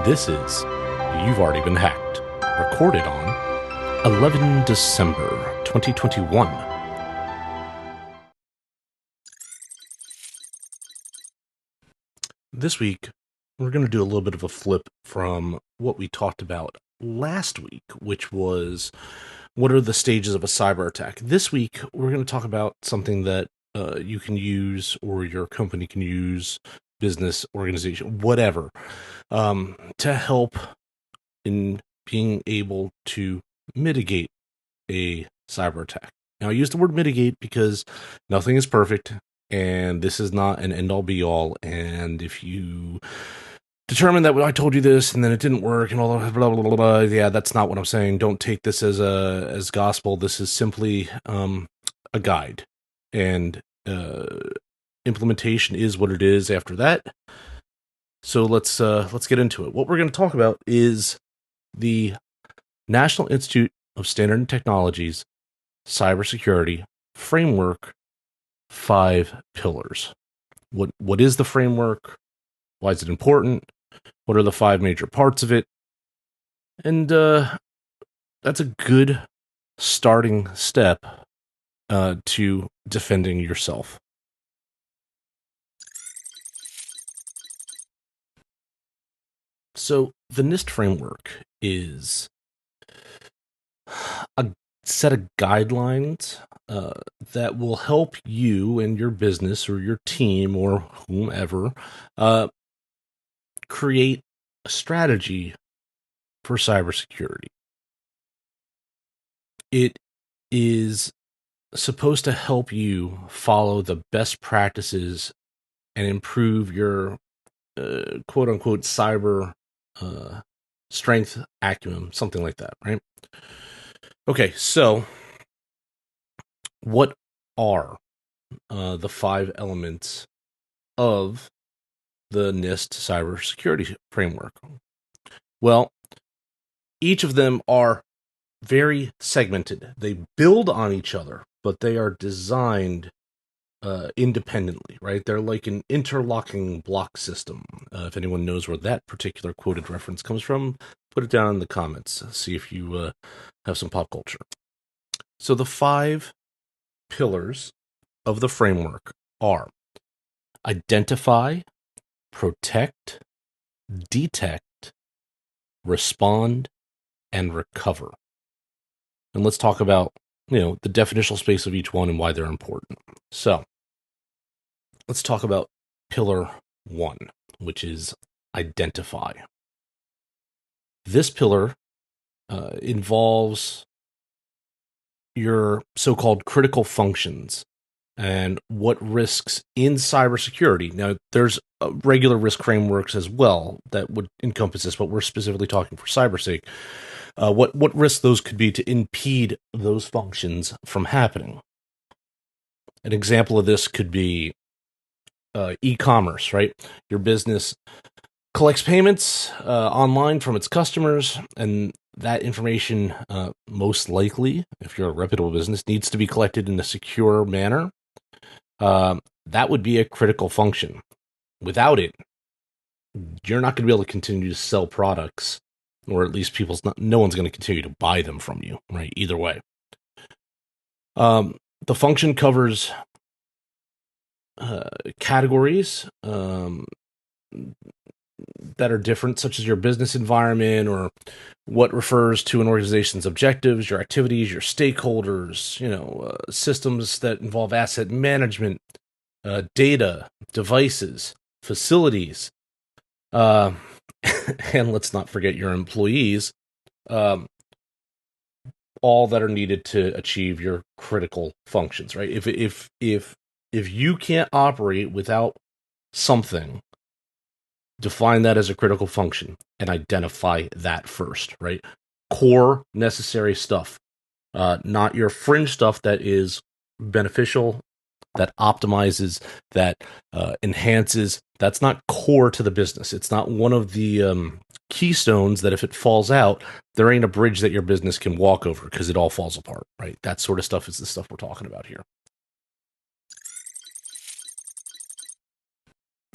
This is You've Already Been Hacked, recorded on 11 December 2021. This week, we're going to do a little bit of a flip from what we talked about last week, which was what are the stages of a cyber attack. This week, we're going to talk about something that you can use or your company can use, business, organization, whatever, to help in being able to mitigate a cyber attack. Now, I use the word mitigate because nothing is perfect, and this is not an end-all be-all, and if you determine that I told you this and then it didn't work and all blah, blah, blah, blah, yeah, that's not what I'm saying. Don't take this as gospel. This is simply a guide, and implementation is what it is after that. So let's get into it. What we're going to talk about is the National Institute of Standard and Technology's Cybersecurity Framework 5 pillars. What is the framework? Why is it important? What are the 5 major parts of it? And that's a good starting step to defending yourself. So the NIST framework is a set of guidelines that will help you and your business or your team or whomever create a strategy for cybersecurity. It is supposed to help you follow the best practices and improve your quote-unquote cyber strength acumen, something like that, right? Okay, so what are the 5 elements of the NIST Cybersecurity Framework? Well, each of them are very segmented. They build on each other, but they are designed independently, right? They're like an interlocking block system. If anyone knows where that particular quoted reference comes from, put it down in the comments. See if you have some pop culture. So the 5 pillars of the framework are identify, protect, detect, respond, and recover. And let's talk about, the definitional space of each one and why they're important. So let's talk about pillar 1, which is identify. This pillar involves your so-called critical functions and what risks in cybersecurity. Now, there's regular risk frameworks as well that would encompass this, but we're specifically talking for cybersec. What risks those could be to impede those functions from happening. An example of this could be e-commerce, right? Your business collects payments online from its customers, and that information, most likely, if you're a reputable business, needs to be collected in a secure manner. That would be a critical function. Without it, you're not going to be able to continue to sell products, or at least no one's going to continue to buy them from you, right? Either way. The function covers categories that are different, such as your business environment or what refers to an organization's objectives, your activities, your stakeholders, systems that involve asset management, data, devices, facilities, and let's not forget your employees, all that are needed to achieve your critical functions, right? If you can't operate without something, define that as a critical function and identify that first, right? Core necessary stuff, not your fringe stuff that is beneficial, that optimizes, that enhances. That's not core to the business. It's not one of the keystones that if it falls out, there ain't a bridge that your business can walk over because it all falls apart, right? That sort of stuff is the stuff we're talking about here.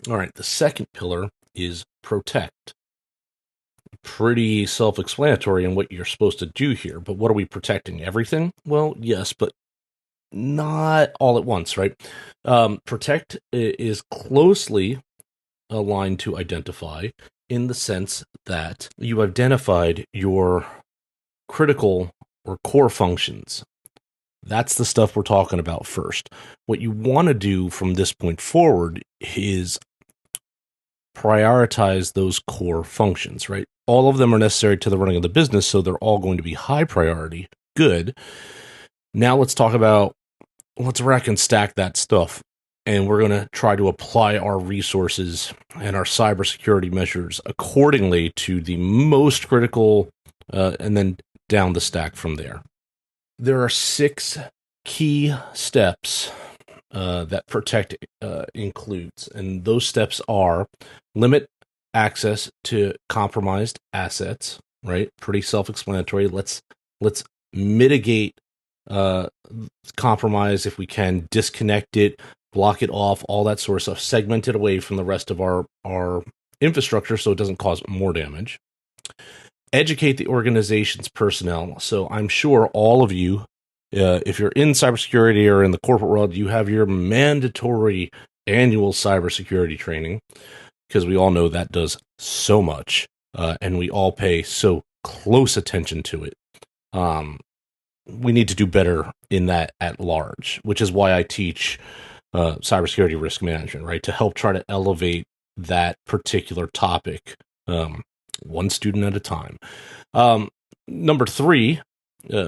All right, the second pillar is protect. pretty self-explanatory in what you're supposed to do here. But what are we protecting? Everything? Well, yes, but not all at once, right? Protect is closely aligned to identify in the sense that you identified your critical or core functions. That's the stuff we're talking about first. What you want to do from this point forward is prioritize those core functions, right? All of them are necessary to the running of the business, so they're all going to be high priority. Good. Now let's rack and stack that stuff. And we're going to try to apply our resources and our cybersecurity measures accordingly to the most critical, and then down the stack from there. There are 6 key steps that Protect includes, and those steps are: limit access to compromised assets, right? Pretty self-explanatory. Let's mitigate compromise if we can, disconnect it, block it off, all that sort of stuff, segment it away from the rest of our infrastructure so it doesn't cause more damage. Educate the organization's personnel. So I'm sure all of you, if you're in cybersecurity or in the corporate world, you have your mandatory annual cybersecurity training, because we all know that does so much, and we all pay so close attention to it. We need to do better in that at large, which is why I teach cybersecurity risk management, right? To help try to elevate that particular topic, one student at a time. Number 3,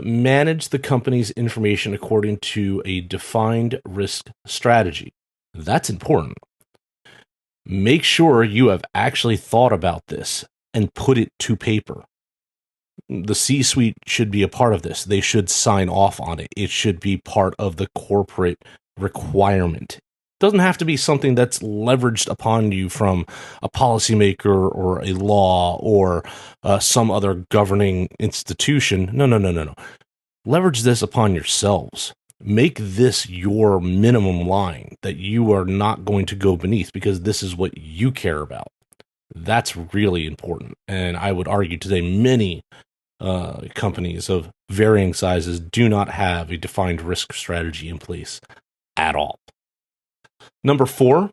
manage the company's information according to a defined risk strategy. That's important. Make sure you have actually thought about this and put it to paper. The C-suite should be a part of this. They should sign off on it. It should be part of the corporate requirement. It doesn't have to be something that's leveraged upon you from a policymaker or a law or some other governing institution. No. Leverage this upon yourselves. Make this your minimum line that you are not going to go beneath, because this is what you care about. That's really important. And I would argue today many companies of varying sizes do not have a defined risk strategy in place at all. Number 4,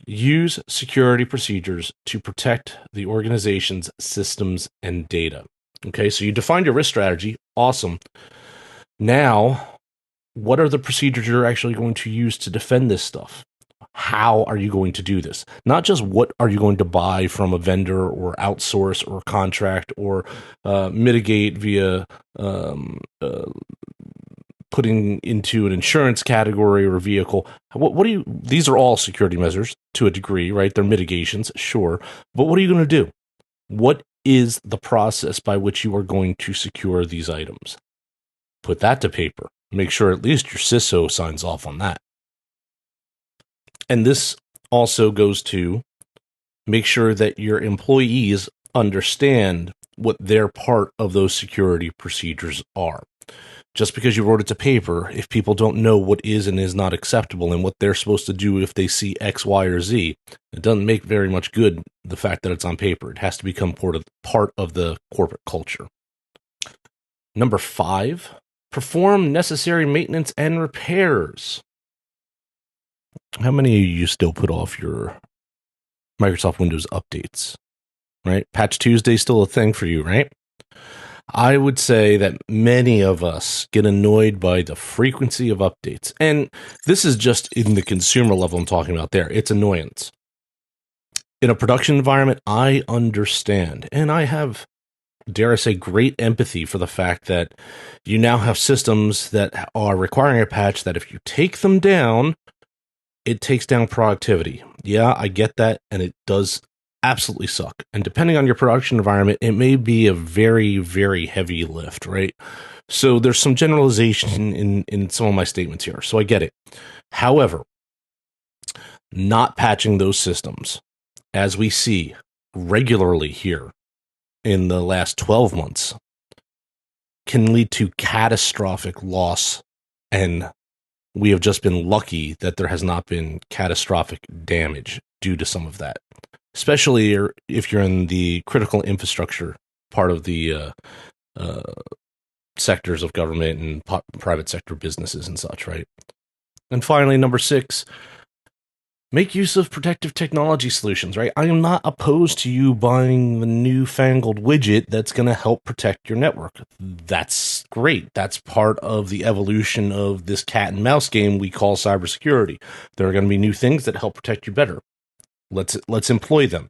use security procedures to protect the organization's systems and data. Okay, so you defined your risk strategy. Awesome. Now, what are the procedures you're actually going to use to defend this stuff? How are you going to do this? Not just what are you going to buy from a vendor or outsource or contract or mitigate via putting into an insurance category or a vehicle. What do you? These are all security measures to a degree, right? They're mitigations, sure. But what are you going to do? What is the process by which you are going to secure these items? Put that to paper. Make sure at least your CISO signs off on that. And this also goes to make sure that your employees understand what their part of those security procedures are. Just because you wrote it to paper, if people don't know what is and is not acceptable and what they're supposed to do if they see X, Y, or Z, it doesn't make very much good, the fact that it's on paper. It has to become part of the corporate culture. Number 5, perform necessary maintenance and repairs. How many of you still put off your Microsoft Windows updates, right? Patch Tuesday is still a thing for you, right? I would say that many of us get annoyed by the frequency of updates. And this is just in the consumer level I'm talking about there. It's annoyance. In a production environment, I understand. And I have, dare I say, great empathy for the fact that you now have systems that are requiring a patch that if you take them down, it takes down productivity. Yeah, I get that. And it does absolutely suck. And depending on your production environment, it may be a very, very heavy lift, right? So there's some generalization in some of my statements here. So I get it. However, not patching those systems, as we see regularly here in the last 12 months, can lead to catastrophic loss. And we have just been lucky that there has not been catastrophic damage due to some of that, especially if you're in the critical infrastructure part of the uh, sectors of government and private sector businesses and such, right? And finally, number 6, make use of protective technology solutions, right? I am not opposed to you buying the newfangled widget that's going to help protect your network. That's great. That's part of the evolution of this cat and mouse game we call cybersecurity. There are going to be new things that help protect you better. Let's employ them.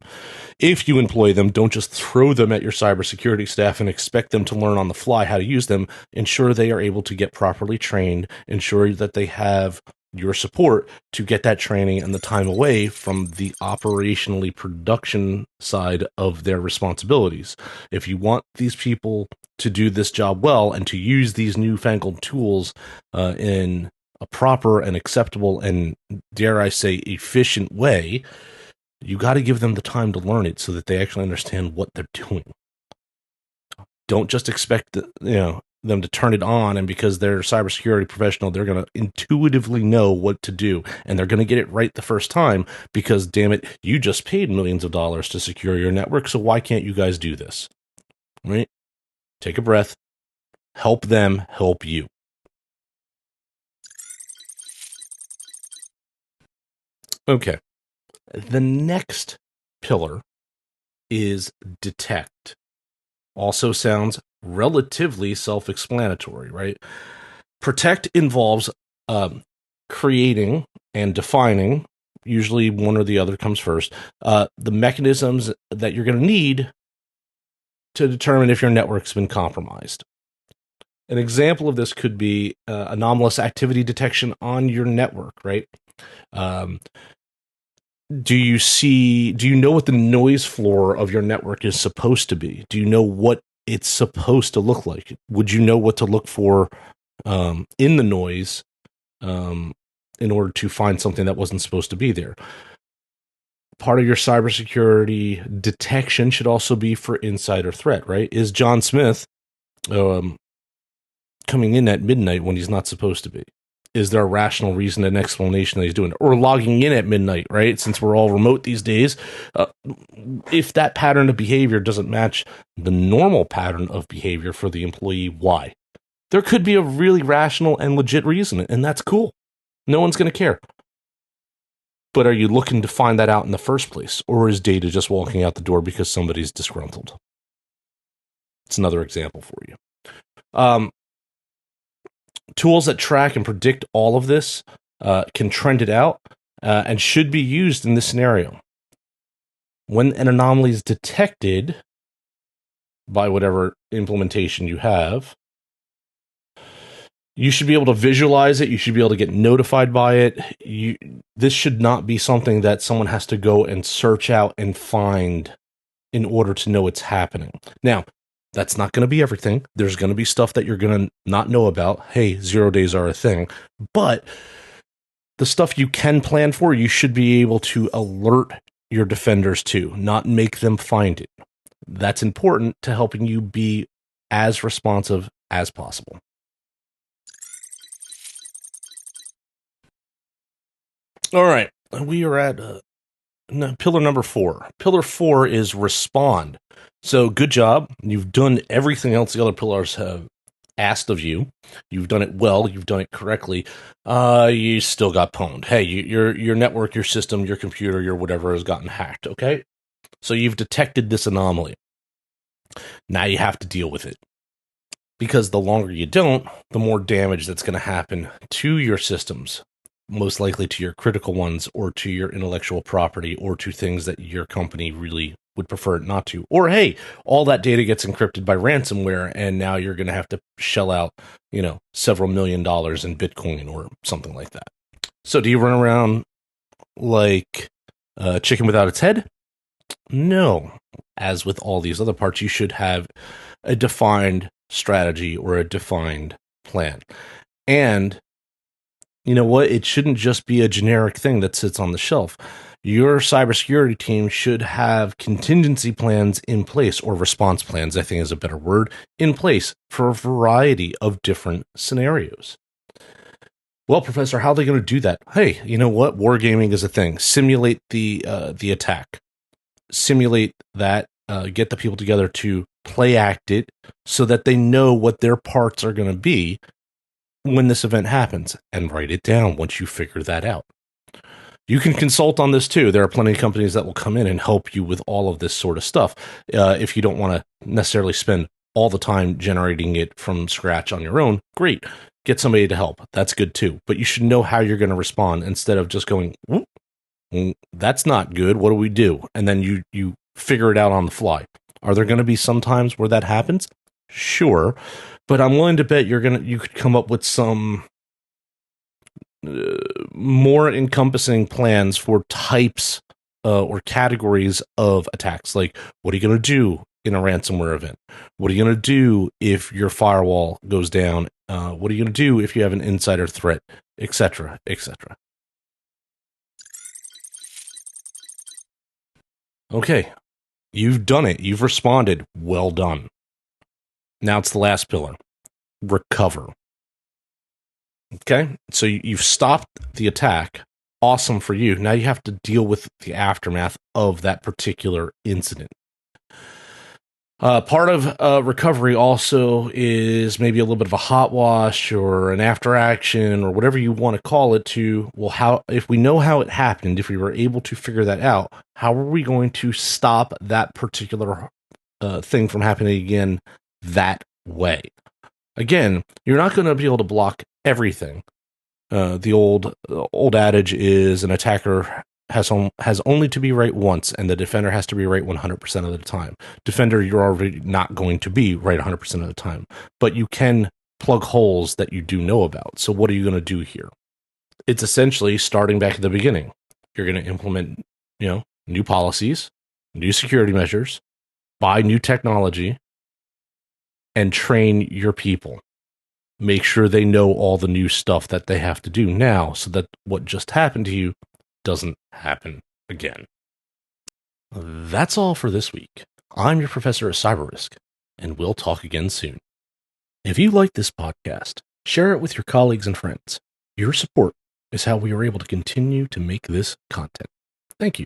If you employ them, don't just throw them at your cybersecurity staff and expect them to learn on the fly how to use them. Ensure they are able to get properly trained. Ensure that they have your support to get that training and the time away from the operationally production side of their responsibilities. If you want these people to do this job well and to use these newfangled tools in a proper and acceptable and, dare I say, efficient way, you got to give them the time to learn it so that they actually understand what they're doing. Don't just expect them to turn it on, and because they're a cybersecurity professional, they're going to intuitively know what to do, and they're going to get it right the first time because, damn it, you just paid millions of dollars to secure your network, so why can't you guys do this? Right? Take a breath. Help them help you. Okay. The next pillar is detect. Also sounds relatively self-explanatory, right? Protect involves creating and defining, usually one or the other comes first, the mechanisms that you're going to need to determine if your network's been compromised. An example of this could be anomalous activity detection on your network, right? Do you know what the noise floor of your network is supposed to be? Do you know what it's supposed to look like? Would you know what to look for in the noise in order to find something that wasn't supposed to be there? Part of your cybersecurity detection should also be for insider threat, right? Is John Smith coming in at midnight when he's not supposed to be? Is there a rational reason and explanation that he's doing it? Or logging in at midnight, right? Since we're all remote these days, if that pattern of behavior doesn't match the normal pattern of behavior for the employee, why? There could be a really rational and legit reason, and that's cool. No one's going to care. But are you looking to find that out in the first place? Or is data just walking out the door because somebody's disgruntled? It's another example for you. Tools that track and predict all of this can trend it out and should be used in this scenario. When an anomaly is detected by whatever implementation you have, you should be able to visualize it. You should be able to get notified by it. This should not be something that someone has to go and search out and find in order to know it's happening. Now, that's not going to be everything. There's going to be stuff that you're going to not know about. Hey, 0 days are a thing. But the stuff you can plan for, you should be able to alert your defenders to, not make them find it. That's important to helping you be as responsive as possible. All right, we are at pillar number 4. Pillar 4 is respond. So good job. You've done everything else the other pillars have asked of you. You've done it well. You've done it correctly. You still got pwned. Hey, your network, your system, your computer, your whatever has gotten hacked, okay? So you've detected this anomaly. Now you have to deal with it. Because the longer you don't, the more damage that's going to happen to your systems. Most likely to your critical ones or to your intellectual property or to things that your company really would prefer it not to. Or, hey, all that data gets encrypted by ransomware and now you're going to have to shell out, several $1 million in Bitcoin or something like that. So do you run around like a chicken without its head? No. As with all these other parts, you should have a defined strategy or a defined plan. And you know what? It shouldn't just be a generic thing that sits on the shelf. Your cybersecurity team should have contingency plans in place, or response plans, I think is a better word, in place for a variety of different scenarios. Well, Professor, how are they going to do that? Hey, you know what? Wargaming is a thing. Simulate the attack. Simulate that. Get the people together to play act it so that they know what their parts are going to be when this event happens, and write it down once you figure that out. You can consult on this too. There are plenty of companies that will come in and help you with all of this sort of stuff. If you don't want to necessarily spend all the time generating it from scratch on your own, great. Get somebody to help. That's good too. But you should know how you're going to respond instead of just going, that's not good. What do we do? And then you figure it out on the fly. Are there going to be some times where that happens? Sure. But I'm willing to bet you could come up with some more encompassing plans for types or categories of attacks. Like, what are you going to do in a ransomware event? What are you going to do if your firewall goes down? What are you going to do if you have an insider threat, etc., etc.? Okay, you've done it. You've responded. Well done. Now it's the last pillar. Recover. Okay, so you've stopped the attack. Awesome for you. Now you have to deal with the aftermath of that particular incident. Part of recovery also is maybe a little bit of a hot wash or an after action or whatever you want to call it to, well, if we know how it happened, if we were able to figure that out, how are we going to stop that particular thing from happening again that way? Again, you're not going to be able to block everything. The old adage is an attacker has only to be right once, and the defender has to be right 100% of the time. Defender, you're already not going to be right 100% of the time, but you can plug holes that you do know about. So what are you going to do here? It's essentially starting back at the beginning. You're going to implement, new policies, new security measures, buy new technology, and train your people. Make sure they know all the new stuff that they have to do now so that what just happened to you doesn't happen again. That's all for this week. I'm your professor of cyber risk, and we'll talk again soon. If you like this podcast, share it with your colleagues and friends. Your support is how we are able to continue to make this content. Thank you.